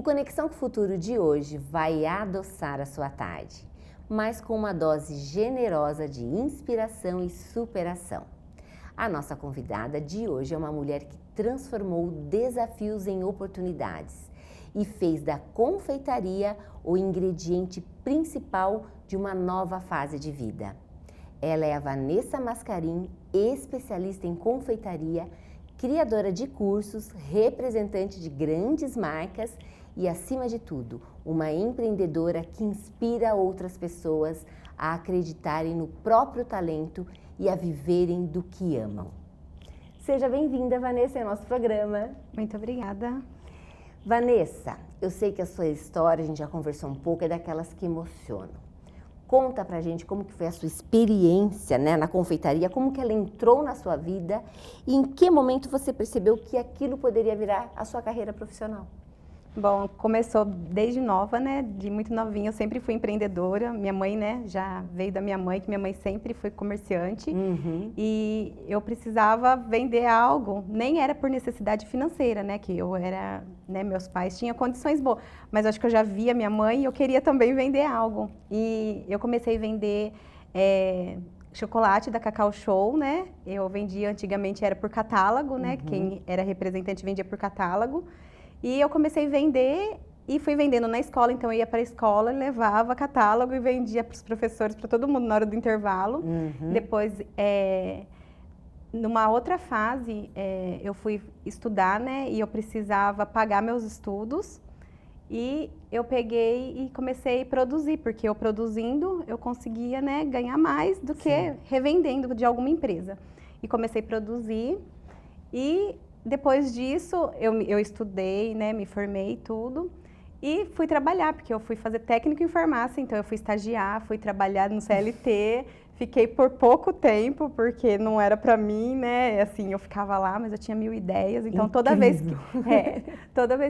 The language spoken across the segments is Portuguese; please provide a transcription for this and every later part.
O Conexão com o Futuro de hoje vai adoçar a sua tarde, mas com uma dose generosa de inspiração e superação. A nossa convidada de hoje é uma mulher que transformou desafios em oportunidades e fez da confeitaria o ingrediente principal de uma nova fase de vida. Ela é a Vanessa Mascarim, especialista em confeitaria, criadora de cursos, representante de grandes marcas e, acima de tudo, uma empreendedora que inspira outras pessoas a acreditarem no próprio talento e a viverem do que amam. Seja bem-vinda, Vanessa, ao nosso programa. Muito obrigada. Vanessa, eu sei que a sua história, a gente já conversou um pouco, é daquelas que emocionam. Conta pra gente como que foi a sua experiência, né, na confeitaria, como que ela entrou na sua vida e em que momento você percebeu que aquilo poderia virar a sua carreira profissional. Bom, começou desde nova, né, de muito novinha, eu sempre fui empreendedora. Minha mãe, né, já veio da minha mãe, que minha mãe sempre foi comerciante. E eu precisava vender algo, nem era por necessidade financeira, né, que eu era, né, meus pais tinham condições boas, mas acho que eu já via minha mãe e eu queria também vender algo. E eu comecei a vender chocolate da Cacau Show, né, eu vendia antigamente, era por catálogo, né, quem era representante vendia por catálogo. E eu comecei a vender e fui vendendo na escola, então eu ia para a escola, levava catálogo e vendia para os professores, para todo mundo na hora do intervalo. Depois, numa outra fase, eu fui estudar, né, e eu precisava pagar meus estudos. E eu peguei e comecei a produzir, porque eu produzindo, eu conseguia, né, ganhar mais do que revendendo de alguma empresa. E comecei a produzir e depois disso, eu estudei, né, me formei e tudo, e fui trabalhar, porque eu fui fazer técnico em farmácia, então eu fui estagiar, fui trabalhar no CLT, fiquei por pouco tempo, porque não era pra mim, né, assim, eu ficava lá, mas eu tinha 1000 ideias, então toda vez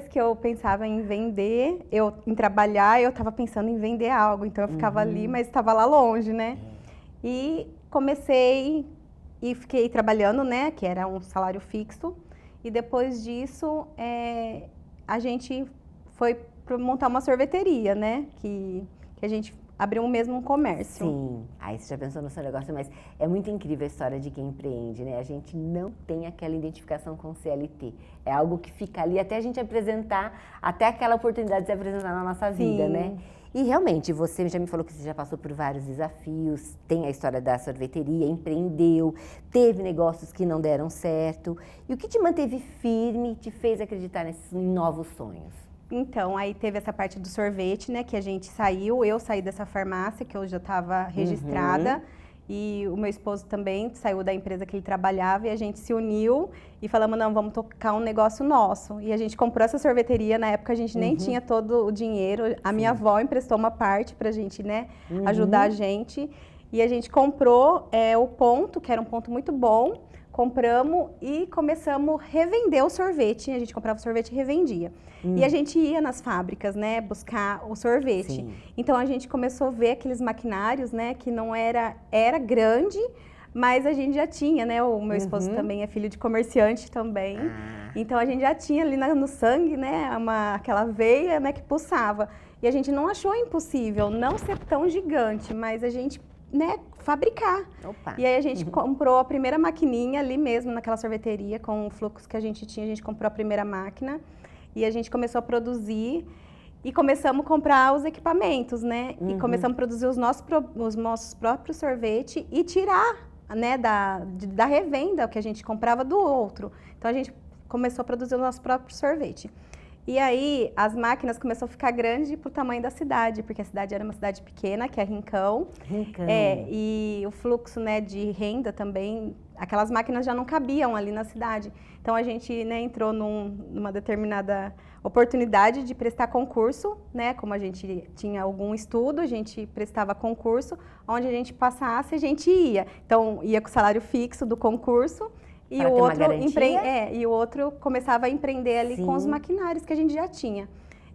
que eu pensava em vender, em trabalhar, eu estava pensando em vender algo, então eu ficava ali, mas estava lá longe, né, e comecei e fiquei trabalhando, né, que era um salário fixo. E depois disso, a gente foi montar uma sorveteria, né? Que a gente abriu mesmo um comércio. Sim, aí você já pensou no seu negócio, mas é muito incrível a história de quem empreende, né? A gente não tem aquela identificação com o CLT. É algo que fica ali até a gente apresentar, até aquela oportunidade de se apresentar na nossa vida, né? E realmente, você já me falou que você já passou por vários desafios, tem a história da sorveteria, empreendeu, teve negócios que não deram certo. E o que te manteve firme, te fez acreditar nesses novos sonhos? Então, aí teve essa parte do sorvete, né, que a gente saiu, eu saí dessa farmácia, que eu já estava registrada, e o meu esposo também saiu da empresa que ele trabalhava, e a gente se uniu e falamos, não, vamos tocar um negócio nosso. E a gente comprou essa sorveteria, na época a gente nem tinha todo o dinheiro, a minha avó emprestou uma parte pra gente, né, ajudar a gente, e a gente comprou o ponto, que era um ponto muito bom, compramos e começamos a revender o sorvete, a gente comprava o sorvete e revendia. E a gente ia nas fábricas, né, buscar o sorvete. Então a gente começou a ver aqueles maquinários, né, que não era grande, mas a gente já tinha, né, o meu esposo também é filho de comerciante também. Então a gente já tinha ali no sangue, né, aquela veia, né, que pulsava. E a gente não achou impossível não ser tão gigante, mas a gente, né, fabricar. E aí a gente comprou a primeira maquininha ali mesmo naquela sorveteria, com o fluxo que a gente tinha, a gente comprou a primeira máquina e a gente começou a produzir e começamos a comprar os equipamentos, né? E começamos a produzir os nossos próprios sorvetes e tirar, né, da revenda, o que a gente comprava do outro. Então a gente começou a produzir o nosso próprio sorvete. E aí, as máquinas começaram a ficar grandes pro tamanho da cidade, porque a cidade era uma cidade pequena, que é Rincão. E o fluxo, né, de renda também, aquelas máquinas já não cabiam ali na cidade. Então, a gente, né, entrou numa determinada oportunidade de prestar concurso, né, como a gente tinha algum estudo, a gente prestava concurso, onde a gente passasse, a gente ia. Então, ia com o salário fixo do concurso. E o outro começava a empreender ali com os maquinários que a gente já tinha.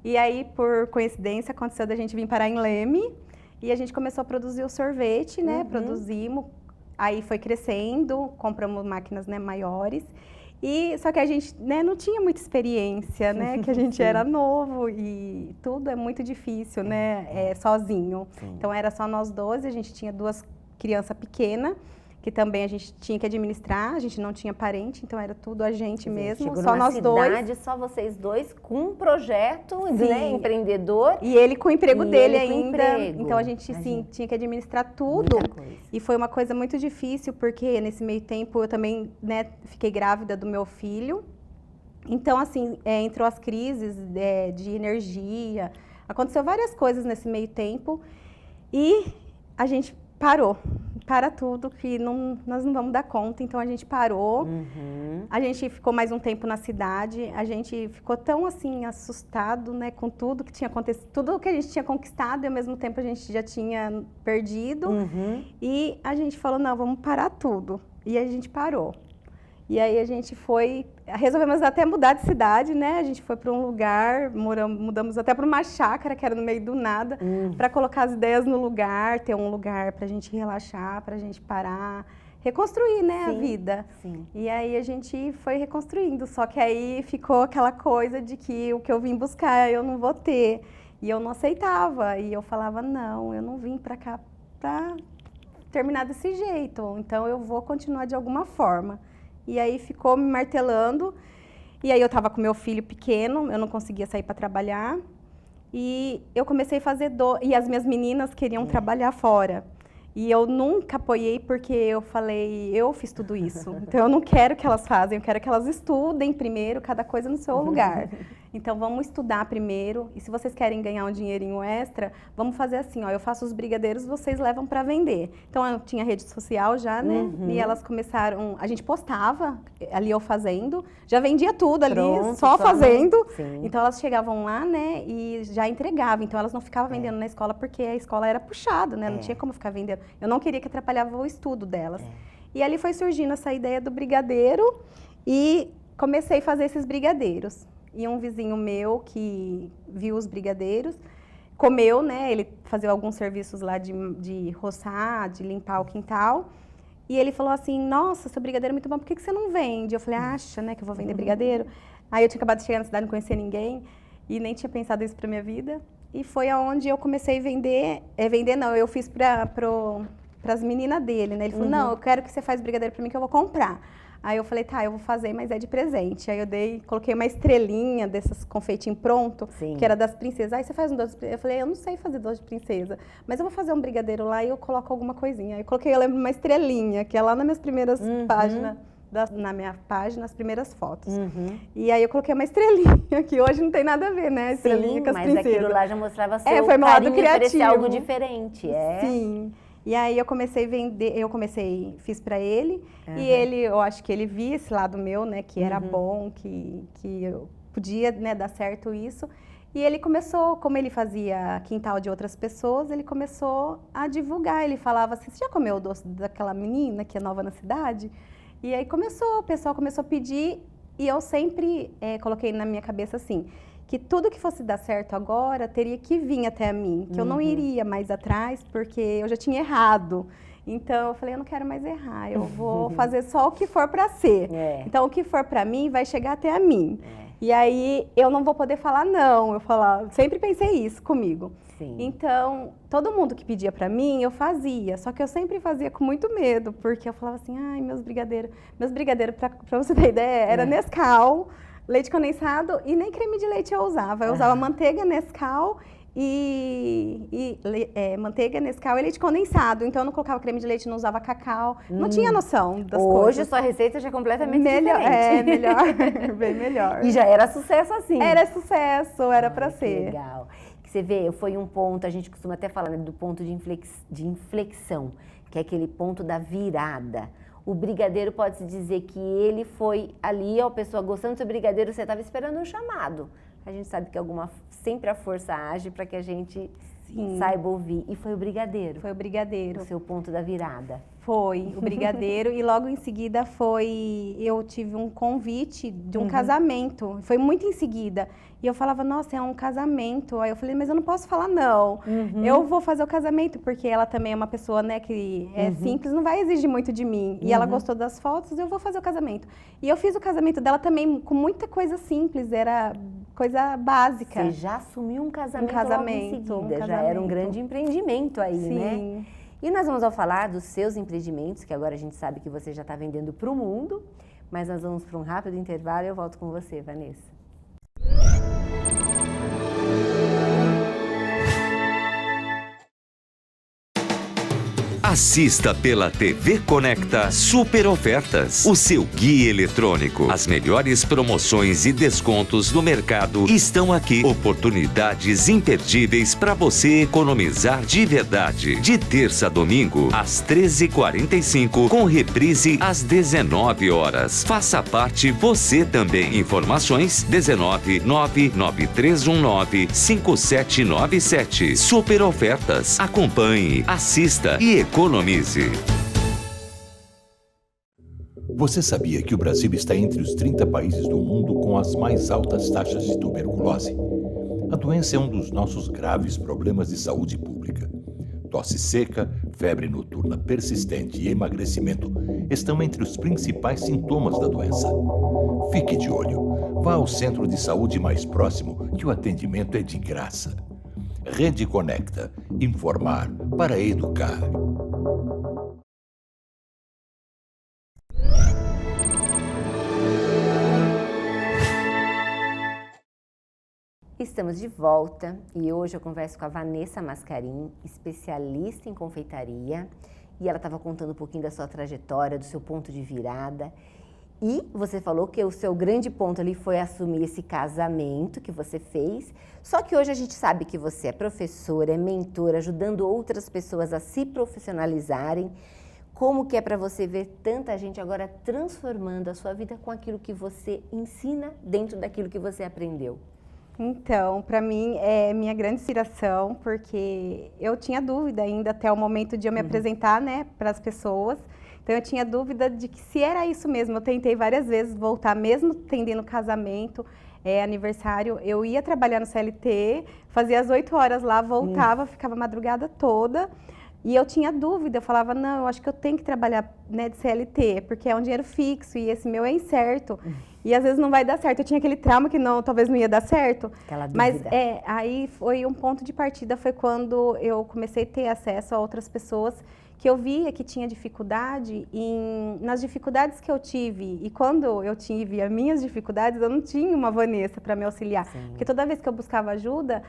E aí, por coincidência, aconteceu da gente vir parar em Leme e a gente começou a produzir o sorvete, né? Produzimos, aí foi crescendo, compramos máquinas, né, maiores. E só que a gente, né, não tinha muita experiência, né? Que a gente era novo e tudo é muito difícil, né? Sozinho. Sim. Então era só nós 12, a gente tinha 2 crianças pequenas, que também a gente tinha que administrar, a gente não tinha parente, então era tudo a gente mesmo, Chegou só numa nós cidade, dois. só vocês dois, com um projeto, Sim. né, empreendedor. E ele com o emprego E dele ele com ainda. emprego. Então a gente, sim, tinha que administrar tudo. Muita coisa. E foi uma coisa muito difícil, porque nesse meio tempo eu também, né, fiquei grávida do meu filho. Então, assim, entrou as crises de energia, aconteceu várias coisas nesse meio tempo e a gente parou. Para tudo, que nós não vamos dar conta, então a gente parou. A gente ficou mais um tempo na cidade, a gente ficou tão assim assustado, né, com tudo que tinha acontecido, tudo que a gente tinha conquistado e ao mesmo tempo a gente já tinha perdido. E a gente falou, não, vamos parar tudo. E a gente parou. E aí a gente resolvemos até mudar de cidade, né? A gente foi para um lugar, mudamos até para uma chácara que era no meio do nada, para colocar as ideias no lugar, ter um lugar para a gente relaxar, para a gente parar, reconstruir, né, a vida. Sim. E aí a gente foi reconstruindo, só que aí ficou aquela coisa de que o que eu vim buscar eu não vou ter. E eu não aceitava, e eu falava, não, eu não vim para cá para terminar desse jeito, então eu vou continuar de alguma forma. E aí ficou me martelando, e aí eu estava com meu filho pequeno, eu não conseguia sair para trabalhar, e eu comecei a fazer e as minhas meninas queriam trabalhar fora. E eu nunca apoiei porque eu falei, eu fiz tudo isso, então eu não quero que elas façam, eu quero que elas estudem primeiro, cada coisa no seu lugar. Então vamos estudar primeiro, e se vocês querem ganhar um dinheirinho extra, vamos fazer assim, ó, eu faço os brigadeiros, vocês levam para vender. Então eu tinha rede social já, né? E elas começaram, a gente postava ali eu fazendo, já vendia tudo ali, Pronto, só fazendo. Sim. Então elas chegavam lá, né, e já entregavam. Então elas não ficavam vendendo na escola porque a escola era puxada, né? Não tinha como ficar vendendo. Eu não queria que atrapalhava o estudo delas. E ali foi surgindo essa ideia do brigadeiro e comecei a fazer esses brigadeiros. E um vizinho meu que viu os brigadeiros, comeu, né? Ele fazia alguns serviços lá de roçar, de limpar o quintal. E ele falou assim, nossa, seu brigadeiro é muito bom, por que você não vende? Eu falei, acha, né, que eu vou vender brigadeiro? Aí eu tinha acabado de chegar na cidade, não conhecia ninguém e nem tinha pensado isso pra minha vida. E foi aonde eu comecei a vender, eu fiz para as meninas dele, né? Ele falou, não, eu quero que você faça brigadeiro para mim que eu vou comprar. Aí eu falei, tá, eu vou fazer, mas é de presente. Aí eu coloquei uma estrelinha desses confeitinhos pronto, que era das princesas. Aí você faz um doce de princesa? Eu falei, eu não sei fazer doce de princesa, mas eu vou fazer um brigadeiro lá e eu coloco alguma coisinha. Aí eu coloquei, eu lembro, uma estrelinha, que é lá nas minhas primeiras páginas. Na minha página, as primeiras fotos. E aí eu coloquei uma estrelinha, que hoje não tem nada a ver, né? A estrelinha com as princesas. Mas aquilo lá já mostrava seu foi meu lado criativo. Oferecer algo diferente. Sim. E aí eu comecei a vender, fiz pra ele, e ele, eu acho que ele via esse lado meu, né, que era bom, que eu podia, né, dar certo isso. E ele começou, como ele fazia quintal de outras pessoas, ele começou a divulgar. Ele falava assim, você já comeu o doce daquela menina que é nova na cidade? E aí o pessoal começou a pedir, e eu sempre coloquei na minha cabeça assim, que tudo que fosse dar certo agora teria que vir até a mim, que eu não iria mais atrás, porque eu já tinha errado. Então eu falei, eu não quero mais errar, eu vou fazer só o que for para ser. Então o que for para mim vai chegar até a mim. E aí eu não vou poder falar não, sempre pensei isso comigo. Sim. Então, todo mundo que pedia pra mim, eu fazia. Só que eu sempre fazia com muito medo, porque eu falava assim, ai, meus brigadeiros, pra você ter ideia, era Nescau, leite condensado e nem creme de leite eu usava. Eu usava manteiga Nescau manteiga Nescau e leite condensado. Então eu não colocava creme de leite, não usava cacau. Não tinha noção das coisas. Hoje sua receita já é completamente melhor, diferente. Melhor, bem melhor. E já era sucesso assim. Era sucesso, era pra ser. Legal. Você vê, foi um ponto, a gente costuma até falar, né, do ponto de inflexão, que é aquele ponto da virada. O brigadeiro pode-se dizer que ele foi ali, a pessoa gostando do seu brigadeiro, você estava esperando um chamado. A gente sabe que sempre a força age para que a gente saiba ouvir. E foi o brigadeiro. Foi o brigadeiro. O seu ponto da virada. Foi, o brigadeiro. E logo em seguida eu tive um convite de um casamento. Foi muito em seguida. E eu falava, nossa, é um casamento. Aí eu falei, mas eu não posso falar não. Eu vou fazer o casamento, porque ela também é uma pessoa, né, que é simples, não vai exigir muito de mim. E ela gostou das fotos, eu vou fazer o casamento. E eu fiz o casamento dela também com muita coisa simples, era coisa básica. Você já assumiu um casamento logo em seguida, já era um grande empreendimento aí, né? E nós vamos falar dos seus empreendimentos, que agora a gente sabe que você já está vendendo para o mundo, mas nós vamos para um rápido intervalo e eu volto com você, Vanessa. Assista pela TV Conecta Super Ofertas, o seu guia eletrônico. As melhores promoções e descontos do mercado estão aqui. Oportunidades imperdíveis para você economizar de verdade. De terça a domingo, às 13h45, com reprise às 19 horas. Faça parte você também. Informações 19993195797. Super Ofertas. Acompanhe, assista e economize. Você sabia que o Brasil está entre os 30 países do mundo com as mais altas taxas de tuberculose? A doença é um dos nossos graves problemas de saúde pública. Tosse seca, febre noturna persistente e emagrecimento estão entre os principais sintomas da doença. Fique de olho. Vá ao centro de saúde mais próximo, que o atendimento é de graça. Rede Conecta. Informar para educar. Estamos de volta e hoje eu converso com a Vanessa Mascarim, especialista em confeitaria, e ela estava contando um pouquinho da sua trajetória, do seu ponto de virada. E você falou que o seu grande ponto ali foi assumir esse casamento que você fez. Só que hoje a gente sabe que você é professora, é mentora, ajudando outras pessoas a se profissionalizarem. Como que é para você ver tanta gente agora transformando a sua vida com aquilo que você ensina dentro daquilo que você aprendeu? Então, para mim é minha grande inspiração, porque eu tinha dúvida ainda até o momento de eu me apresentar, né, para as pessoas. Então eu tinha dúvida de que se era isso mesmo. Eu tentei várias vezes voltar, mesmo tendendo casamento, aniversário. Eu ia trabalhar no CLT, fazia as 8 horas lá, voltava, ficava a madrugada toda. E eu tinha dúvida, eu falava, não, eu acho que eu tenho que trabalhar, né, de CLT, porque é um dinheiro fixo e esse meu é incerto. E às vezes não vai dar certo. Eu tinha aquele trauma que não, talvez não ia dar certo. Aquela dúvida. Mas aí foi um ponto de partida, foi quando eu comecei a ter acesso a outras pessoas que eu via que tinha dificuldade nas dificuldades que eu tive. E quando eu tive as minhas dificuldades, eu não tinha uma Vanessa para me auxiliar. Sim. Porque toda vez que eu buscava ajuda,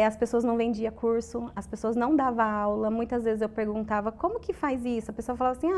as pessoas não vendiam curso, as pessoas não davam aula. Muitas vezes eu perguntava, como que faz isso? A pessoa falava assim,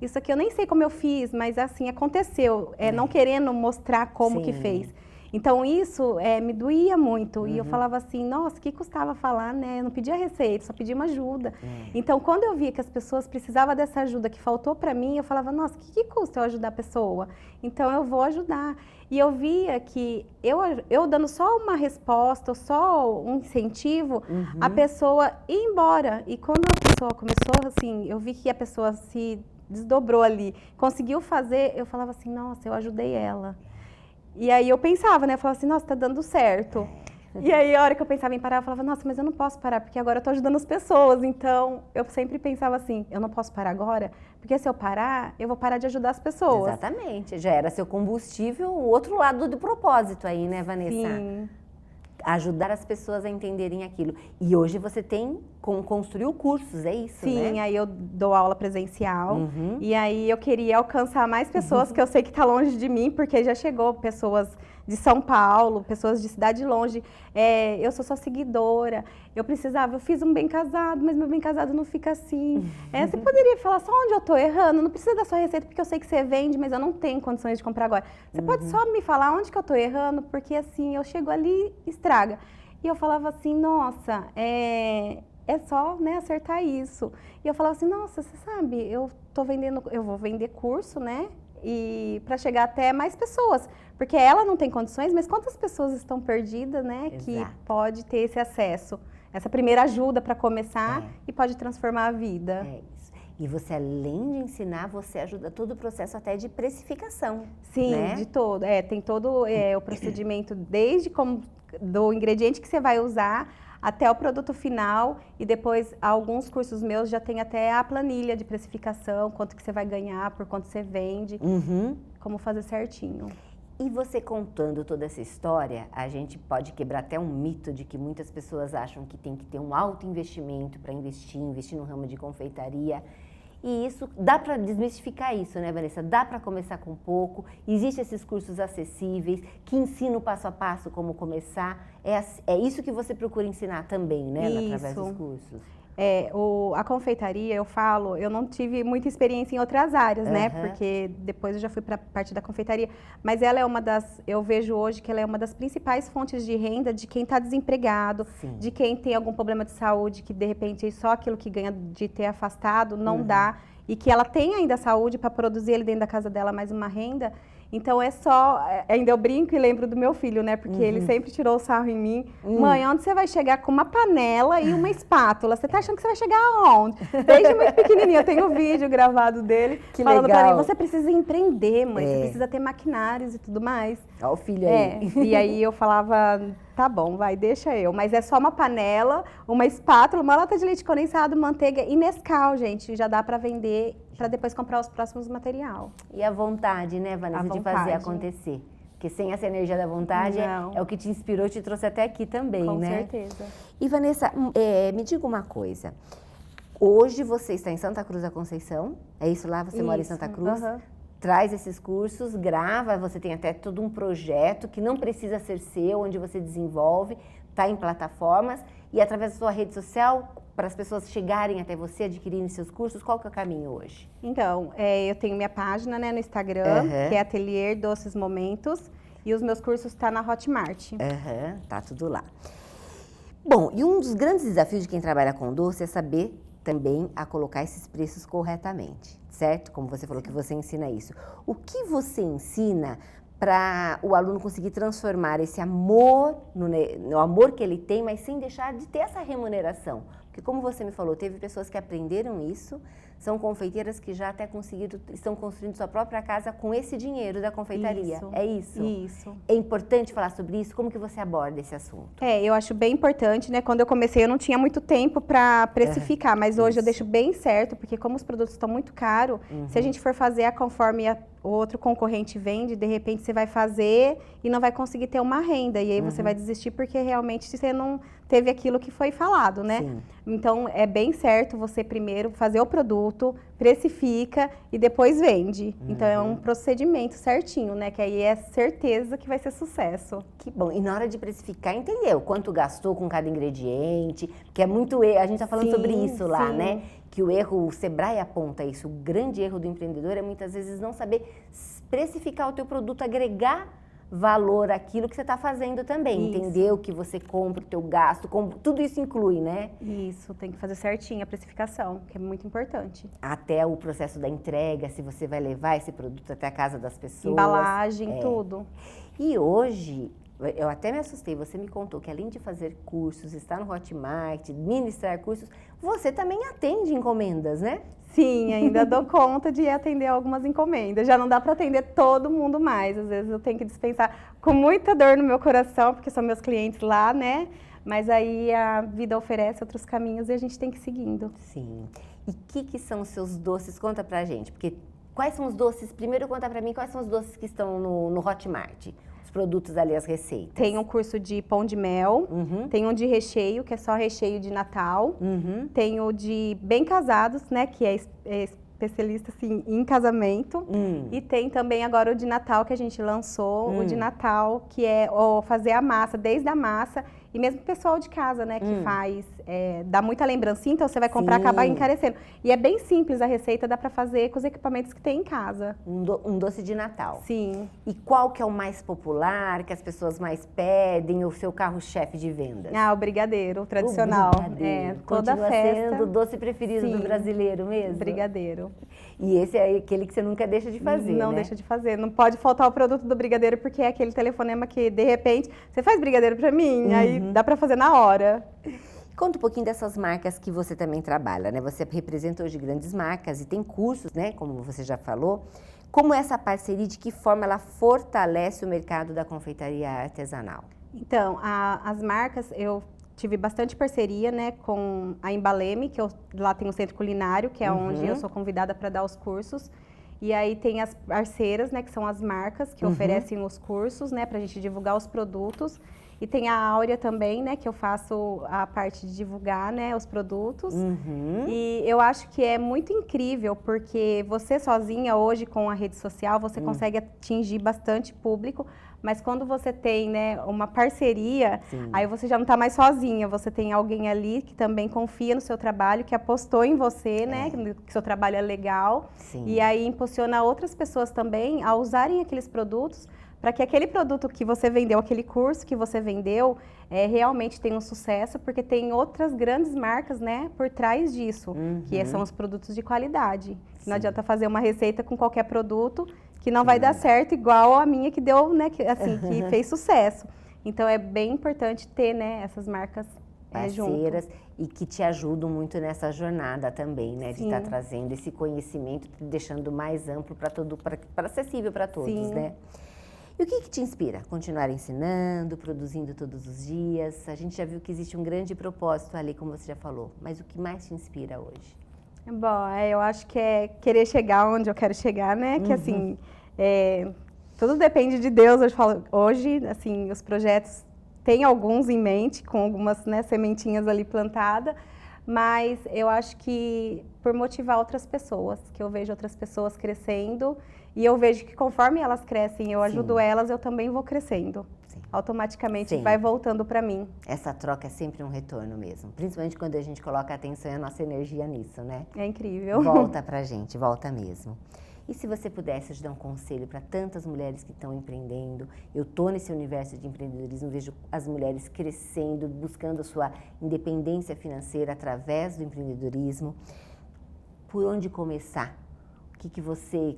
isso aqui eu nem sei como eu fiz, mas assim, aconteceu. Não querendo mostrar como que fez. Então isso me doía muito. E eu falava assim, nossa, o que custava falar, né? Eu não pedia receita, só pedia uma ajuda. Então quando eu via que as pessoas precisavam dessa ajuda que faltou para mim, eu falava, nossa, o que custa eu ajudar a pessoa? Então eu vou ajudar. E eu via que eu dando só uma resposta, só um incentivo, a pessoa ia embora. E quando a pessoa começou, assim, eu vi que a pessoa se desdobrou ali, conseguiu fazer, eu falava assim, nossa, eu ajudei ela. E aí eu pensava, né? Eu falava assim, nossa, tá dando certo. E aí a hora que eu pensava em parar, eu falava, nossa, mas eu não posso parar, porque agora eu tô ajudando as pessoas. Então, eu sempre pensava assim, eu não posso parar agora, porque se eu parar, eu vou parar de ajudar as pessoas. Exatamente. Já era seu combustível, o outro lado do propósito aí, né, Vanessa? Sim. Ajudar as pessoas a entenderem aquilo. E hoje você construiu cursos, é isso, né? Sim, aí eu dou aula presencial. E aí eu queria alcançar mais pessoas, que eu sei que tá longe de mim, porque já chegou pessoas de São Paulo, pessoas de cidade longe. Eu sou sua seguidora, eu fiz um bem casado, mas meu bem casado não fica assim. Você poderia falar só onde eu tô errando, não precisa da sua receita, porque eu sei que você vende, mas eu não tenho condições de comprar agora. Você pode só me falar onde que eu tô errando, porque assim, eu chego ali e estraga. E eu falava assim, nossa, é só, né, acertar isso. E eu falava assim, nossa, você sabe, eu vou vender curso, né? E para chegar até mais pessoas, porque ela não tem condições, mas quantas pessoas estão perdidas, né? Exato. Que pode ter esse acesso, essa primeira ajuda para começar e pode transformar a vida. É isso. E você, além de ensinar, você ajuda todo o processo até de precificação. Sim, né? de todo. Tem todo o procedimento, desde do ingrediente que você vai usar até o produto final, e depois alguns cursos meus já tem até a planilha de precificação, quanto que você vai ganhar, por quanto você vende, como fazer certinho. E você contando toda essa história, a gente pode quebrar até um mito de que muitas pessoas acham que tem que ter um alto investimento para investir no ramo de confeitaria. E isso, dá para desmistificar isso, né, Vanessa? Dá para começar com pouco, existem esses cursos acessíveis, que ensinam passo a passo como começar. É isso que você procura ensinar também, né, através dos cursos? A confeitaria, eu não tive muita experiência em outras áreas, né? Porque depois eu já fui para a parte da confeitaria. Mas ela é eu vejo hoje que ela é uma das principais fontes de renda de quem está desempregado, Sim. de quem tem algum problema de saúde, que de repente só aquilo que ganha de ter afastado não dá, e que ela tem ainda saúde para produzir ele dentro da casa dela mais uma renda. Então ainda eu brinco e lembro do meu filho, né? Porque ele sempre tirou o sarro em mim. Mãe, onde você vai chegar com uma panela e uma espátula? Você tá achando que você vai chegar aonde? Desde muito pequenininho, eu tenho um vídeo gravado dele falando pra mim, você precisa empreender, mãe, você precisa ter maquinários e tudo mais. Olha o filho aí. E aí eu falava, tá bom, vai, deixa eu. Mas é só uma panela, uma espátula, uma lata de leite condensado, manteiga e Nescau, gente. Já dá pra vender, pra depois comprar os próximos material. E a vontade, né, Vanessa, de fazer acontecer. Porque sem essa energia da vontade é o que te inspirou e te trouxe até aqui também, Com né? certeza. E Vanessa, me diga uma coisa. Hoje você está em Santa Cruz da Conceição, é isso lá? Você mora em Santa Cruz? Traz esses cursos, grava, você tem até todo um projeto que não precisa ser seu, onde você desenvolve, está em plataformas, e através da sua rede social, para as pessoas chegarem até você, adquirirem seus cursos, qual que é o caminho hoje? Então, eu tenho minha página, né, no Instagram, que é Ateliê Doces Momentos, e os meus cursos estão na Hotmart. Tá tudo lá. Bom, e um dos grandes desafios de quem trabalha com doce é saber também a colocar esses preços corretamente, certo? Como você falou que você ensina isso. O que você ensina para o aluno conseguir transformar esse amor no amor que ele tem, mas sem deixar de ter essa remuneração? Porque como você me falou, teve pessoas que aprenderam isso, são confeiteiras que já até estão construindo sua própria casa com esse dinheiro da confeitaria. É isso? Isso. É importante falar sobre isso? Como que você aborda esse assunto? Eu acho bem importante, né? Quando eu comecei, eu não tinha muito tempo para precificar, mas hoje eu deixo bem certo, porque como os produtos estão muito caros, se a gente for fazer conforme o outro concorrente vende, de repente você vai fazer e não vai conseguir ter uma renda, e aí você vai desistir porque realmente você não teve aquilo que foi falado, né? Sim. Então, é bem certo você primeiro fazer o produto, precifica e depois vende. Então, é um procedimento certinho, né? Que aí é certeza que vai ser sucesso. Que bom. E na hora de precificar, entendeu quanto gastou com cada ingrediente, que é muito erro. A gente está falando sobre isso lá, né? Que o Sebrae aponta isso. O grande erro do empreendedor é muitas vezes não saber precificar o teu produto, agregar valor àquilo que você está fazendo também. Entender o que você compra, o teu gasto, tudo isso inclui, né? Isso, tem que fazer certinho a precificação, que é muito importante. Até o processo da entrega, se você vai levar esse produto até a casa das pessoas. Embalagem, tudo. E hoje, eu até me assustei, você me contou que além de fazer cursos, estar no Hotmart, ministrar cursos, você também atende encomendas, né? Sim, ainda dou conta de atender algumas encomendas. Já não dá para atender todo mundo mais. Às vezes eu tenho que dispensar com muita dor no meu coração, porque são meus clientes lá, né? Mas aí a vida oferece outros caminhos e a gente tem que ir seguindo. Sim. E o que são os seus doces? Conta pra gente. Porque quais são os doces? Primeiro conta pra mim quais são os doces que estão no Hotmart. Os produtos ali, as receitas. Tem um curso de pão de mel, tem um de recheio, que é só recheio de Natal. Tem o de bem casados, né, que é especialista assim, em casamento. E tem também agora o de Natal que a gente lançou, o de Natal, que é fazer a massa, desde a massa. E mesmo o pessoal de casa, né, que faz, dá muita lembrancinha, então você vai comprar e acabar encarecendo. E é bem simples a receita, dá pra fazer com os equipamentos que tem em casa. Um doce de Natal. Sim. E qual que é o mais popular, que as pessoas mais pedem, o seu carro-chefe de vendas? O brigadeiro, o tradicional. O brigadeiro. Toda Continua festa. sendo o doce preferido do brasileiro mesmo? Brigadeiro. E esse é aquele que você nunca deixa de fazer, Não né? deixa de fazer. Não pode faltar o produto do brigadeiro, porque é aquele telefonema que, de repente, você faz brigadeiro pra mim, aí dá pra fazer na hora. Conta um pouquinho dessas marcas que você também trabalha, né? Você representa hoje grandes marcas e tem cursos, né? Como você já falou. Como essa parceria, de que forma ela fortalece o mercado da confeitaria artesanal? Então, as marcas, eu tive bastante parceria, né, com a Embaleme, que lá tem um centro culinário, que é onde eu sou convidada para dar os cursos. E aí tem as parceiras, né, que são as marcas que oferecem os cursos, né, para a gente divulgar os produtos. E tem a Áurea também, né, que eu faço a parte de divulgar, né, os produtos. E eu acho que é muito incrível, porque você sozinha hoje com a rede social, você consegue atingir bastante público, mas quando você tem, né, uma parceria, aí você já não está mais sozinha, você tem alguém ali que também confia no seu trabalho, que apostou em você, né, que seu trabalho é legal. E aí impulsiona outras pessoas também a usarem aqueles produtos, para que aquele produto que você vendeu, aquele curso que você vendeu, realmente tenha um sucesso, porque tem outras grandes marcas, né, por trás disso, que são os produtos de qualidade. Não adianta fazer uma receita com qualquer produto que não vai dar certo, igual a minha que deu, né, que fez sucesso. Então é bem importante ter, né, essas marcas parceiras e que te ajudam muito nessa jornada também, né, de estar trazendo esse conhecimento, deixando mais amplo para acessível para todos, né? E o que te inspira? Continuar ensinando, produzindo todos os dias? A gente já viu que existe um grande propósito ali, como você já falou, mas o que mais te inspira hoje? Bom, eu acho que é querer chegar onde eu quero chegar, né? Que assim, tudo depende de Deus. Eu falo, hoje, assim, os projetos tem alguns em mente, com algumas, né, sementinhas ali plantadas, mas eu acho que por motivar outras pessoas, que eu vejo outras pessoas crescendo. E eu vejo que conforme elas crescem, eu ajudo elas, eu também vou crescendo. Automaticamente vai voltando para mim. Essa troca é sempre um retorno mesmo. Principalmente quando a gente coloca a atenção e a nossa energia nisso, né? É incrível. Volta pra gente, volta mesmo. E se você pudesse ajudar um conselho para tantas mulheres que estão empreendendo? Eu estou nesse universo de empreendedorismo, vejo as mulheres crescendo, buscando a sua independência financeira através do empreendedorismo. Por onde começar?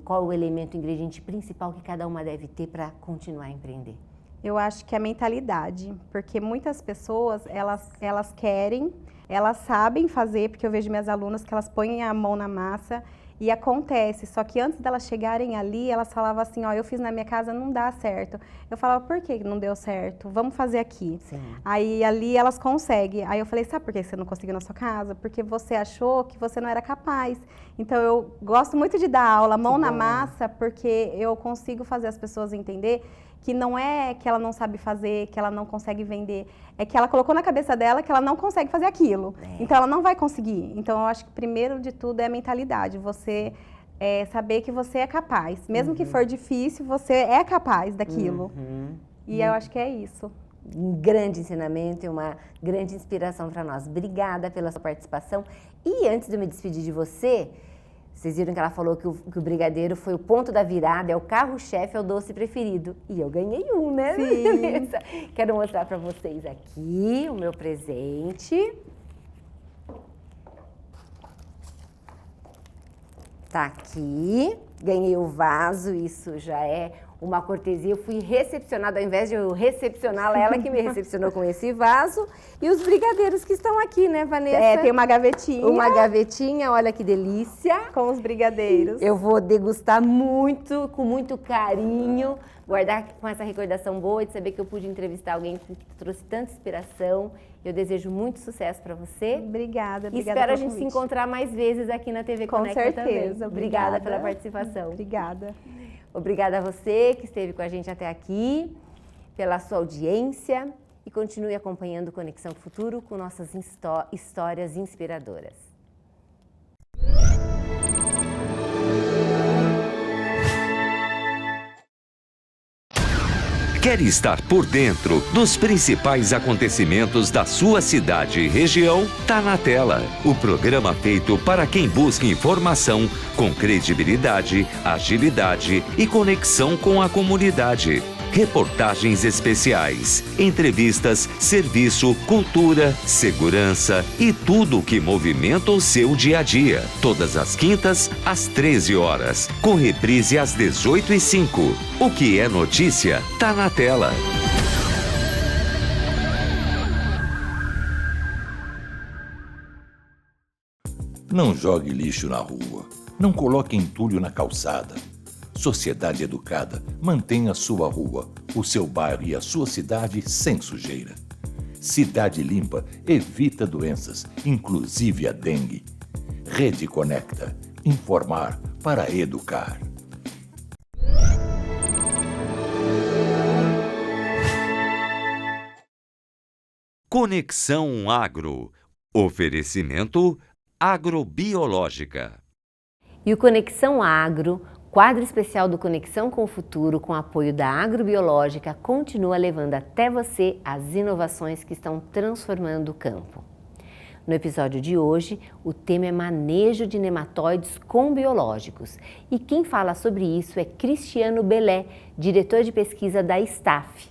Qual o elemento, o ingrediente principal que cada uma deve ter para continuar a empreender? Eu acho que é a mentalidade, porque muitas pessoas, elas querem, elas sabem fazer, porque eu vejo minhas alunas que elas põem a mão na massa e acontece, só que antes delas chegarem ali, elas falavam assim, ó, eu fiz na minha casa, não dá certo. Eu falava, por que não deu certo? Vamos fazer aqui. Aí ali elas conseguem. Aí eu falei, sabe por que você não conseguiu na sua casa? Porque você achou que você não era capaz. Então eu gosto muito de dar aula, mão na massa, porque eu consigo fazer as pessoas entender que não é que ela não sabe fazer, que ela não consegue vender, é que ela colocou na cabeça dela que ela não consegue fazer aquilo. Então ela não vai conseguir. Então eu acho que primeiro de tudo é a mentalidade, você saber que você é capaz. Mesmo que for difícil, você é capaz daquilo. E eu acho que é isso. Um grande ensinamento e uma grande inspiração para nós. Obrigada pela sua participação. E antes de eu me despedir de você, vocês viram que ela falou que o brigadeiro foi o ponto da virada, é o carro-chefe, é o doce preferido. E eu ganhei um, né? Sim. Quero mostrar para vocês aqui o meu presente. Tá aqui. Ganhei o vaso, isso já é uma cortesia. Eu fui recepcionada, ao invés de eu recepcioná-la, ela que me recepcionou com esse vaso. E os brigadeiros que estão aqui, né, Vanessa? Tem uma gavetinha. Uma gavetinha, olha que delícia. Com os brigadeiros. Eu vou degustar muito, com muito carinho, guardar com essa recordação boa de saber que eu pude entrevistar alguém que trouxe tanta inspiração. Eu desejo muito sucesso para você. Obrigada, e espero a gente se encontrar mais vezes aqui na TV Conecta também. Com certeza. Obrigada pela participação. Obrigada. Obrigada a você que esteve com a gente até aqui, pela sua audiência e continue acompanhando Conexão Futuro com nossas histórias inspiradoras. Quer estar por dentro dos principais acontecimentos da sua cidade e região? Tá na tela. O programa feito para quem busca informação com credibilidade, agilidade e conexão com a comunidade. Reportagens especiais, entrevistas, serviço, cultura, segurança e tudo o que movimenta o seu dia a dia. Todas as quintas, às 13 horas, com reprise às 18h05. O que é notícia, tá na tela. Não jogue lixo na rua. Não coloque entulho na calçada. Sociedade educada, mantenha sua rua, o seu bairro e a sua cidade sem sujeira. Cidade limpa evita doenças, inclusive a dengue. Rede Conecta. Informar para educar. Conexão Agro. Oferecimento Agrobiológica. E o Conexão Agro, quadro especial do Conexão com o Futuro, com apoio da Agrobiológica, continua levando até você as inovações que estão transformando o campo. No episódio de hoje, o tema é manejo de nematóides com biológicos. E quem fala sobre isso é Cristiano Belé, diretor de pesquisa da Staff.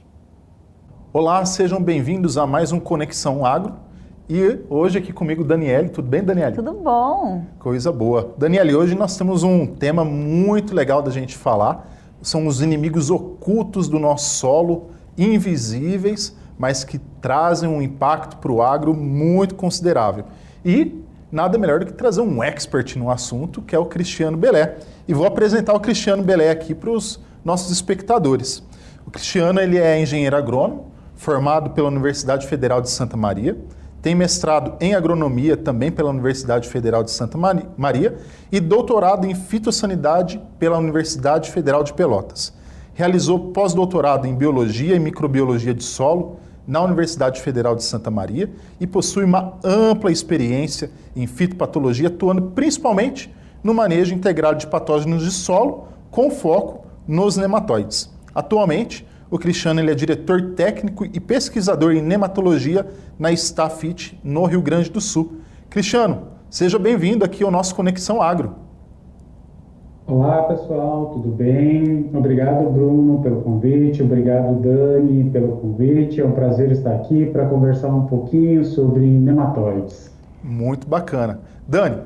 Olá, sejam bem-vindos a mais um Conexão Agro. E hoje aqui comigo, Daniele. Tudo bem, Daniele? Tudo bom. Coisa boa. Daniele, hoje nós temos um tema muito legal da gente falar. São os inimigos ocultos do nosso solo, invisíveis, mas que trazem um impacto para o agro muito considerável. E nada melhor do que trazer um expert no assunto, que é o Cristiano Belé. E vou apresentar o Cristiano Belé aqui para os nossos espectadores. O Cristiano ele é engenheiro agrônomo, formado pela Universidade Federal de Santa Maria, tem mestrado em agronomia também pela Universidade Federal de Santa Maria e doutorado em fitossanidade pela Universidade Federal de Pelotas. Realizou pós-doutorado em biologia e microbiologia de solo na Universidade Federal de Santa Maria e possui uma ampla experiência em fitopatologia, atuando principalmente no manejo integrado de patógenos de solo, com foco nos nematóides. Atualmente, o Cristiano ele é diretor técnico e pesquisador em nematologia na Stafit, no Rio Grande do Sul. Cristiano, seja bem-vindo aqui ao nosso Conexão Agro. Olá, pessoal, tudo bem? Obrigado, Bruno, pelo convite. Obrigado, Dani, pelo convite. É um prazer estar aqui para conversar um pouquinho sobre nematóides. Muito bacana. Dani,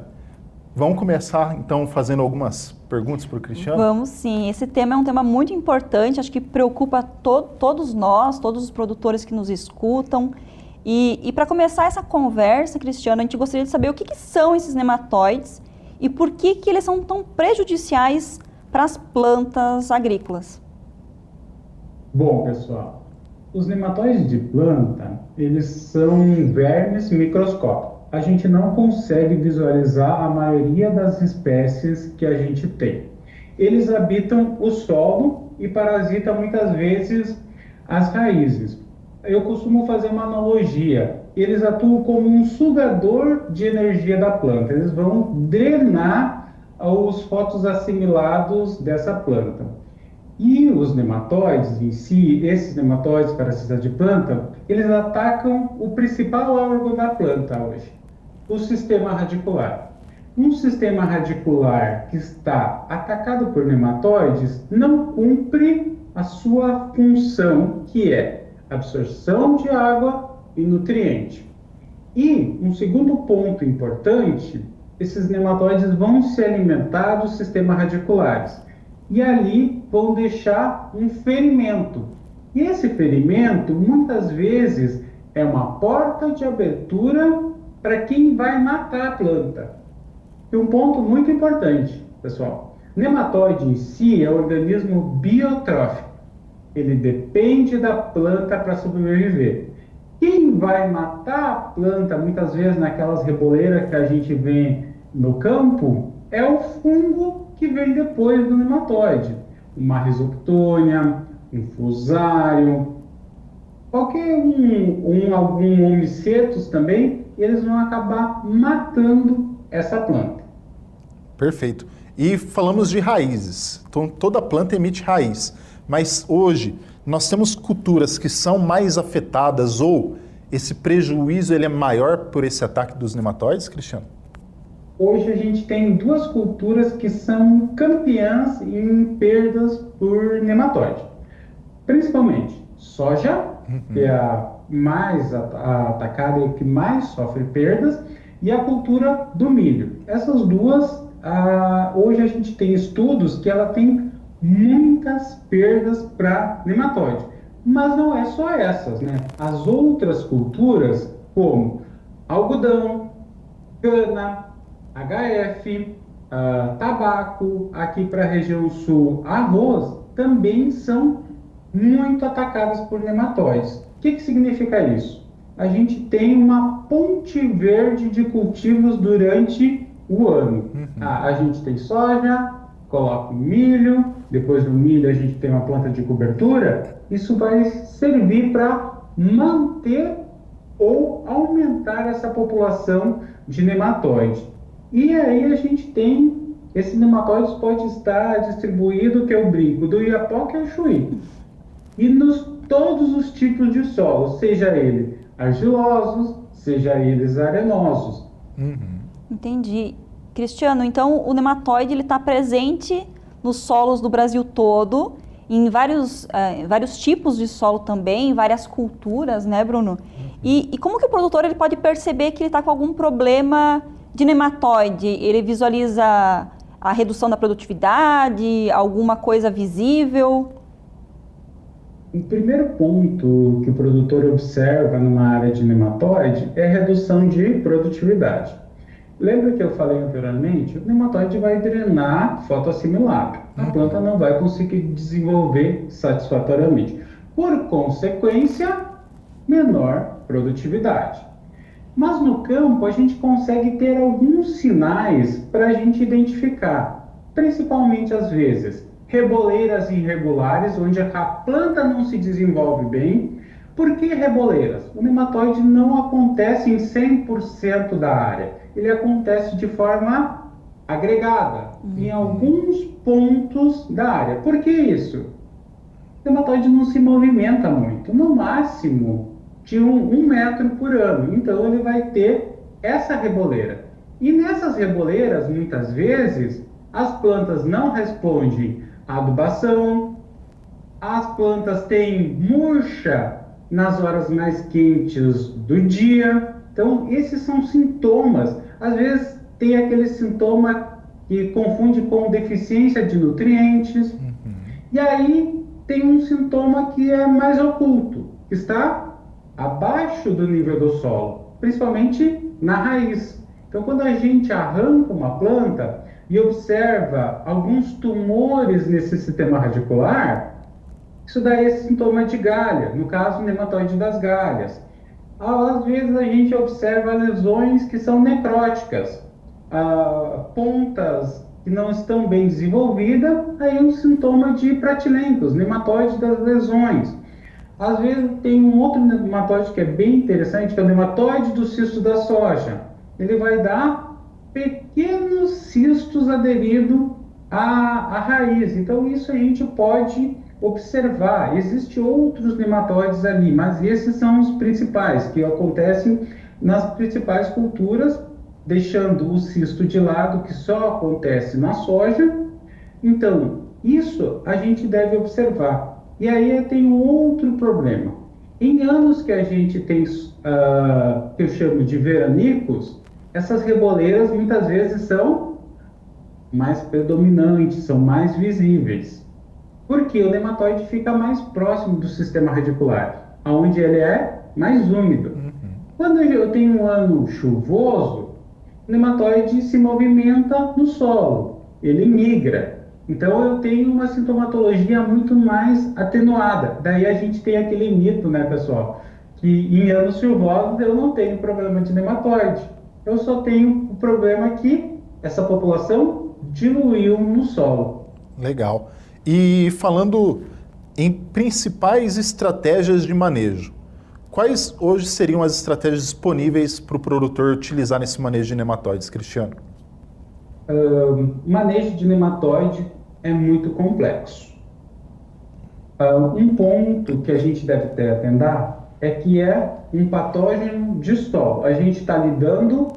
vamos começar, então, fazendo algumas perguntas para o Cristiano? Vamos sim. Esse tema é um tema muito importante, acho que preocupa todos nós, todos os produtores que nos escutam. E para começar essa conversa, Cristiano, a gente gostaria de saber o que são esses nematóides e por que eles são tão prejudiciais para as plantas agrícolas. Bom, pessoal, os nematóides de planta, eles são vermes microscópicos. A gente não consegue visualizar a maioria das espécies que a gente tem. Eles habitam o solo e parasitam muitas vezes as raízes. Eu costumo fazer uma analogia. Eles atuam como um sugador de energia da planta. Eles vão drenar os fotoassimilados dessa planta. E os nematóides em si, esses nematóides parasitas de planta, eles atacam o principal órgão da planta hoje, o sistema radicular. Um sistema radicular que está atacado por nematóides não cumpre a sua função, que é absorção de água e nutriente. E um segundo ponto importante, esses nematóides vão se alimentar dos sistemas radiculares e ali vão deixar um ferimento. E esse ferimento, muitas vezes, é uma porta de abertura para quem vai matar a planta. E um ponto muito importante, pessoal, nematóide em si é um organismo biotrófico. Ele depende da planta para sobreviver. Quem vai matar a planta, muitas vezes naquelas reboleiras que a gente vê no campo, é o fungo que vem depois do nematóide. Uma rhizoctônia, um fusário, qualquer algum homicetus também, eles vão acabar matando essa planta. Perfeito. E falamos de raízes. Então, toda planta emite raiz. Mas hoje, nós temos culturas que são mais afetadas ou esse prejuízo ele é maior por esse ataque dos nematóides, Cristiano? Hoje a gente tem duas culturas que são campeãs em perdas por nematóide. Principalmente soja, que é a mais atacada e que mais sofre perdas, e a cultura do milho. Essas duas, hoje a gente tem estudos que ela tem muitas perdas para nematóide. Mas não é só essas, né? As outras culturas, como algodão, cana, HF, tabaco, aqui para a região sul, arroz, também são muito atacadas por nematóides. O que significa isso? A gente tem uma ponte verde de cultivos durante o ano. A gente tem soja, coloca o milho, depois do milho a gente tem uma planta de cobertura. Isso vai servir para manter ou aumentar essa população de nematóide. E aí a gente tem, esse nematóides pode estar distribuído, que eu brinco, do Iapoque ao Chuí. E todos os tipos de solo, seja ele argilosos, seja eles arenosos. Entendi. Cristiano, então o nematóide está presente nos solos do Brasil todo, em vários tipos de solo também, em várias culturas, né, Bruno? E como que o produtor ele pode perceber que ele está com algum problema de nematóide? Ele visualiza a redução da produtividade, alguma coisa visível? O primeiro ponto que o produtor observa numa área de nematóide é a redução de produtividade. Lembra que eu falei anteriormente? O nematóide vai drenar fotossimilado. A planta não vai conseguir desenvolver satisfatoriamente. Por consequência, menor produtividade. Mas no campo a gente consegue ter alguns sinais para a gente identificar, principalmente às vezes reboleiras irregulares, onde a planta não se desenvolve bem. Por que reboleiras? O nematóide não acontece em 100% da área, ele acontece de forma agregada, em alguns pontos da área. Por que isso? O nematóide não se movimenta muito, no máximo de 1 metro por ano, então ele vai ter essa reboleira. E nessas reboleiras, muitas vezes, as plantas não respondem à adubação, as plantas têm murcha nas horas mais quentes do dia. Então, esses são sintomas. Às vezes, tem aquele sintoma que confunde com deficiência de nutrientes. E aí, tem um sintoma que é mais oculto, que está abaixo do nível do solo, principalmente na raiz. Então, quando a gente arranca uma planta e observa alguns tumores nesse sistema radicular, isso daí é sintoma de galha, no caso, o nematóide das galhas. Às vezes a gente observa lesões que são necróticas, pontas que não estão bem desenvolvidas, aí é um sintoma de pratilencos, nematóide das lesões. Às vezes tem um outro nematóide que é bem interessante, que é o nematóide do cisto da soja. Ele vai dar pequenos cistos aderidos à raiz. Então isso a gente pode observar. Existem outros nematóides ali, mas esses são os principais, que acontecem nas principais culturas, deixando o cisto de lado, que só acontece na soja. Então, isso a gente deve observar. E aí tem um outro problema. Em anos que a gente tem, que eu chamo de veranicos, essas reboleiras muitas vezes são mais predominantes, são mais visíveis. Porque o nematóide fica mais próximo do sistema radicular, onde ele é mais úmido. Quando eu tenho um ano chuvoso, o nematóide se movimenta no solo, ele migra. Então eu tenho uma sintomatologia muito mais atenuada. Daí a gente tem aquele mito, né, pessoal, que em anos chuvosos eu não tenho problema de nematóide. Eu só tenho o problema que essa população diluiu no solo. Legal. E falando em principais estratégias de manejo, quais hoje seriam as estratégias disponíveis para o produtor utilizar nesse manejo de nematóides, Cristiano? Manejo de nematóide é muito complexo. Um ponto que a gente deve ter atentar é que é um patógeno de solo. A gente está lidando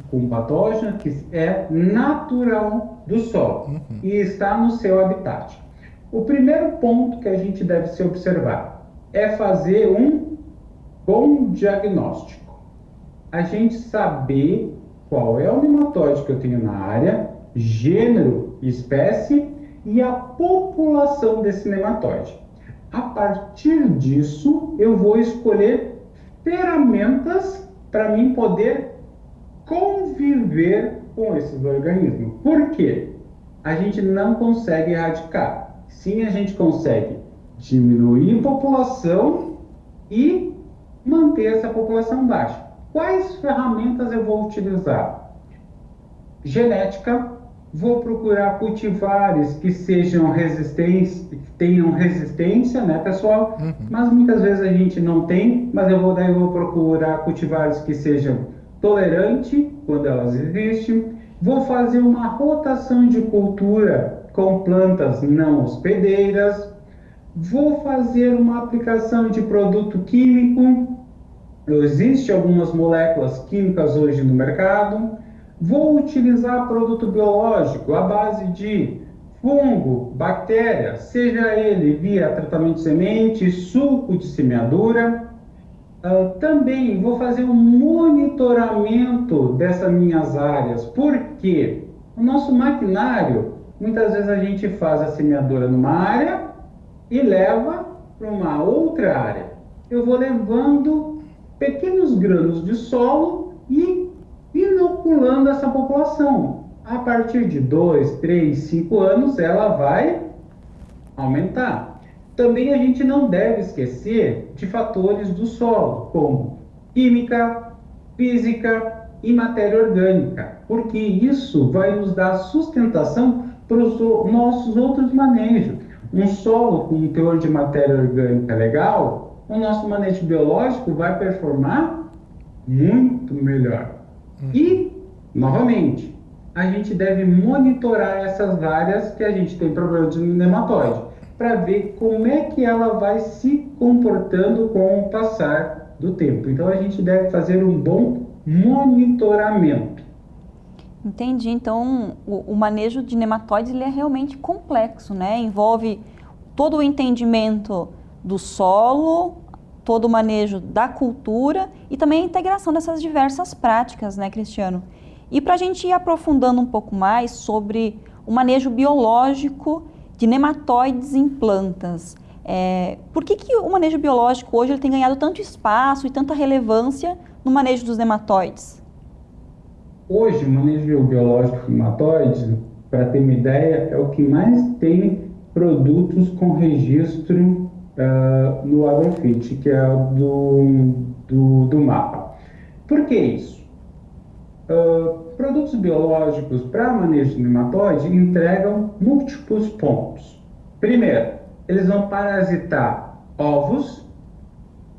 com um patógeno que é natural do solo e está no seu habitat. O primeiro ponto que a gente deve se observar é fazer um bom diagnóstico. A gente saber qual é o nematóide que eu tenho na área, gênero, espécie e a população desse nematóide. A partir disso, eu vou escolher ferramentas para mim poder conviver com esses organismos. Por quê? A gente não consegue erradicar. Sim, a gente consegue diminuir a população e manter essa população baixa. Quais ferramentas eu vou utilizar? Genética. Vou procurar cultivares que sejam resistentes, que tenham resistência, né, pessoal? Mas muitas vezes a gente não tem, mas eu vou procurar cultivares que sejam tolerantes quando elas existem. Vou fazer uma rotação de cultura com plantas não hospedeiras. Vou fazer uma aplicação de produto químico. Existem algumas moléculas químicas hoje no mercado. Vou utilizar produto biológico à base de fungo, bactéria, seja ele via tratamento de semente, suco de semeadura. Também vou fazer um monitoramento dessas minhas áreas, porque o nosso maquinário, muitas vezes a gente faz a semeadura numa área e leva para uma outra área. Eu vou levando pequenos grãos de solo e inoculando essa população. A partir de 2, 3, 5 anos, ela vai aumentar. Também a gente não deve esquecer de fatores do solo, como química, física e matéria orgânica, porque isso vai nos dar sustentação para os nossos outros manejos. Um solo com um teor de matéria orgânica legal, o nosso manejo biológico vai performar muito melhor. E, novamente, a gente deve monitorar essas áreas que a gente tem problema de nematóide, para ver como é que ela vai se comportando com o passar do tempo. Então, a gente deve fazer um bom monitoramento. Entendi. Então, o manejo de nematóides ele é realmente complexo, né? Envolve todo o entendimento do solo, todo o manejo da cultura e também a integração dessas diversas práticas, né, Cristiano? E para a gente ir aprofundando um pouco mais sobre o manejo biológico de nematóides em plantas, por que o manejo biológico hoje ele tem ganhado tanto espaço e tanta relevância no manejo dos nematóides? Hoje, o manejo biológico de nematóides, para ter uma ideia, é o que mais tem produtos com registro no Agrofit, que é o do mapa. Por que isso? Produtos biológicos para manejo de nematóide entregam múltiplos pontos. Primeiro, eles vão parasitar ovos,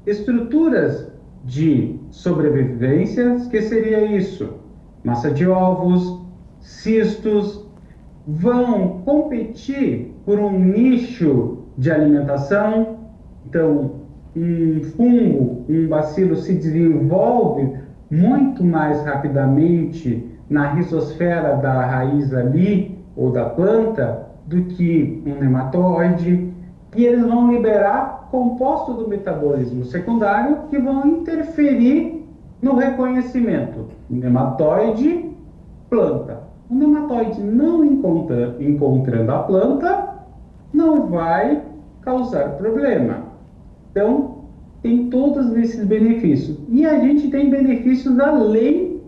estruturas de sobrevivência, que seria isso? Massa de ovos, cistos, vão competir por um nicho de alimentação. Então, um fungo, um bacilo se desenvolve muito mais rapidamente na rizosfera da raiz ali ou da planta do que um nematóide, e eles vão liberar compostos do metabolismo secundário que vão interferir no reconhecimento. Nematóide, planta. O nematóide não encontrando a planta não vai causar problema. Então, tem todos esses benefícios. E a gente tem benefícios além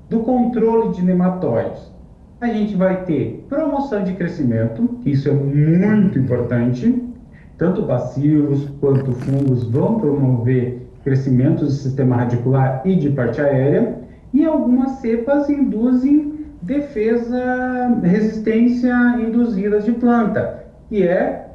do controle de nematóides. A gente vai ter promoção de crescimento, que isso é muito importante. Tanto bacilos quanto fungos vão promover crescimento do sistema radicular e de parte aérea. E algumas cepas induzem resistência induzida de planta, que é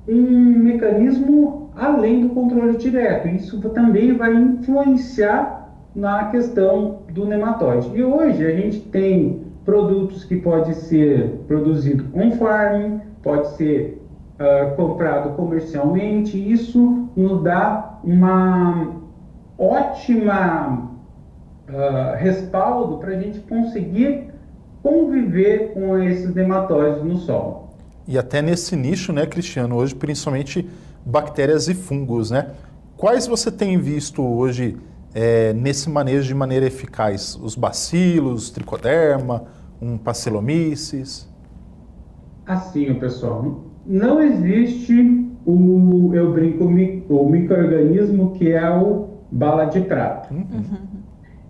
um mecanismo além do controle direto. Isso também vai influenciar na questão do nematóide. E hoje a gente tem produtos que podem ser produzidos on-farm, pode ser comprado comercialmente. Isso nos dá uma ótima respaldo para a gente conseguir conviver com esses nematóides no solo. E até nesse nicho, né, Cristiano, hoje principalmente bactérias e fungos, né? Quais você tem visto hoje nesse manejo de maneira eficaz? Os bacilos, tricoderma, um Bacillomyces? Assim, pessoal, não existe eu brinco, o micro-organismo que é o bala de prata.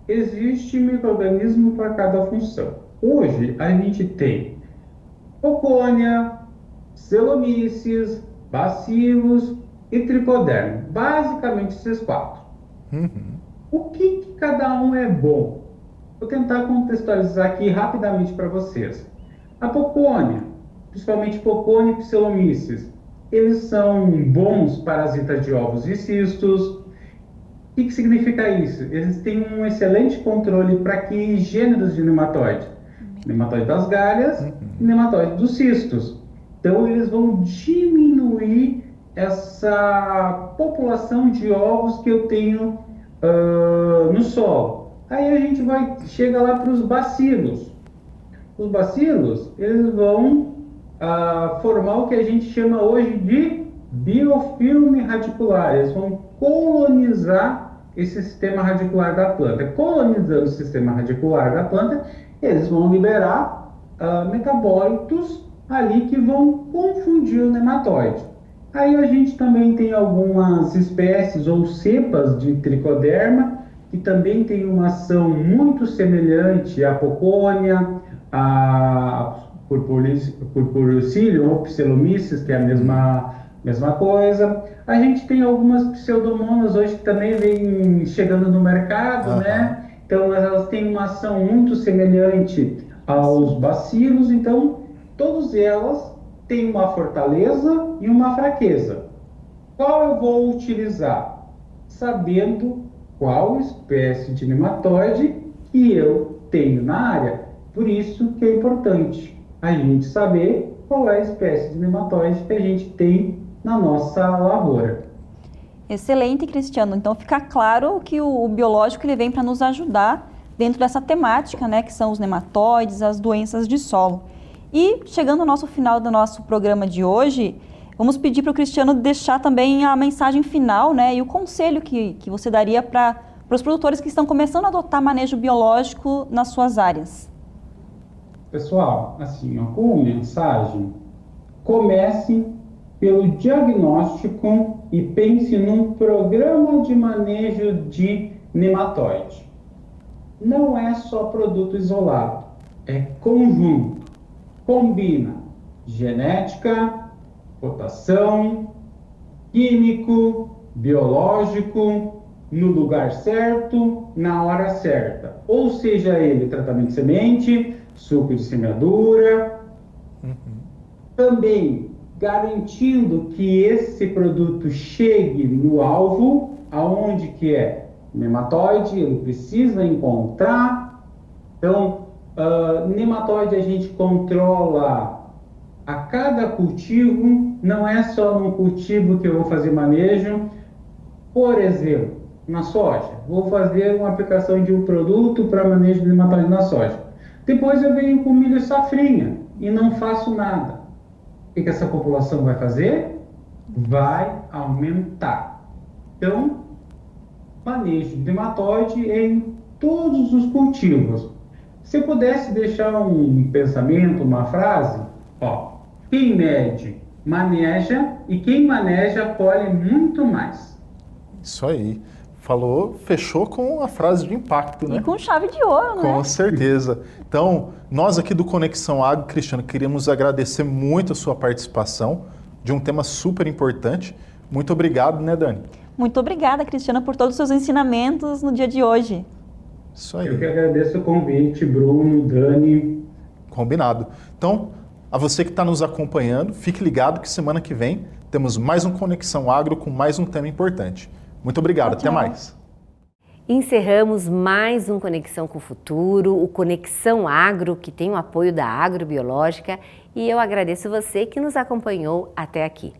existe micro-organismo para cada função. Hoje, a gente tem Pocônia, Celomyces, bacilos e tricoderma. Basicamente esses 4. O que cada um é bom? Vou tentar contextualizar aqui rapidamente para vocês. A Pocônia, principalmente Pocônia e Celomyces, eles são bons parasitas de ovos e cistos. O que significa isso? Eles têm um excelente controle para que gêneros de nematóide? Nematóide das galhas e nematóide dos cistos. Então, eles vão diminuir essa população de ovos que eu tenho no solo. Aí a gente chega lá para os bacilos. Os bacilos, eles vão formar o que a gente chama hoje de biofilme radicular. Eles vão colonizar esse sistema radicular da planta. Colonizando o sistema radicular da planta, eles vão liberar metabólitos ali que vão confundir o nematóide. Aí a gente também tem algumas espécies ou cepas de tricoderma que também tem uma ação muito semelhante à Pocônia, a Purpuricillium ou Pselomyces, que é a mesma coisa. A gente tem algumas pseudomonas hoje que também vêm chegando no mercado, né? Então elas têm uma ação muito semelhante aos bacilos, então todas elas têm uma fortaleza e uma fraqueza. Qual eu vou utilizar? Sabendo qual espécie de nematóide que eu tenho na área. Por isso que é importante a gente saber qual é a espécie de nematóide que a gente tem na nossa lavoura. Excelente, Cristiano. Então fica claro que o biológico ele vem para nos ajudar dentro dessa temática, né, que são os nematóides, as doenças de solo. E chegando ao nosso final do nosso programa de hoje, vamos pedir para o Cristiano deixar também a mensagem final, né, e o conselho que você daria para os produtores que estão começando a adotar manejo biológico nas suas áreas. Pessoal, assim, como mensagem, comece pelo diagnóstico e pense num programa de manejo de nematóide. Não é só produto isolado, é conjunto. Combina genética, rotação, químico, biológico, no lugar certo, na hora certa. Ou seja ele tratamento de semente, suco de semeadura. Também garantindo que esse produto chegue no alvo, aonde que é nematóide, ele precisa encontrar. Então, nematóide a gente controla a cada cultivo, não é só no cultivo que eu vou fazer manejo. Por exemplo, na soja, vou fazer uma aplicação de um produto para manejo de nematóide na soja. Depois eu venho com milho safrinha e não faço nada. O que essa população vai fazer? Vai aumentar. Então, manejo de nematóide em todos os cultivos. Se eu pudesse deixar um pensamento, uma frase, quem mede, maneja, e quem maneja colhe muito mais. Isso aí. Falou, fechou com a frase de impacto, né? E com chave de ouro, né? Com certeza. Então, nós aqui do Conexão Agro, Cristiano, queríamos agradecer muito a sua participação de um tema super importante. Muito obrigado, né, Dani? Muito obrigada, Cristiano, por todos os seus ensinamentos no dia de hoje. Isso aí. Eu que agradeço o convite, Bruno, Dani. Combinado. Então, a você que está nos acompanhando, fique ligado que semana que vem temos mais um Conexão Agro com mais um tema importante. Muito obrigado, até mais. Encerramos mais um Conexão com o Futuro, o Conexão Agro, que tem o apoio da Agrobiológica, e eu agradeço você que nos acompanhou até aqui.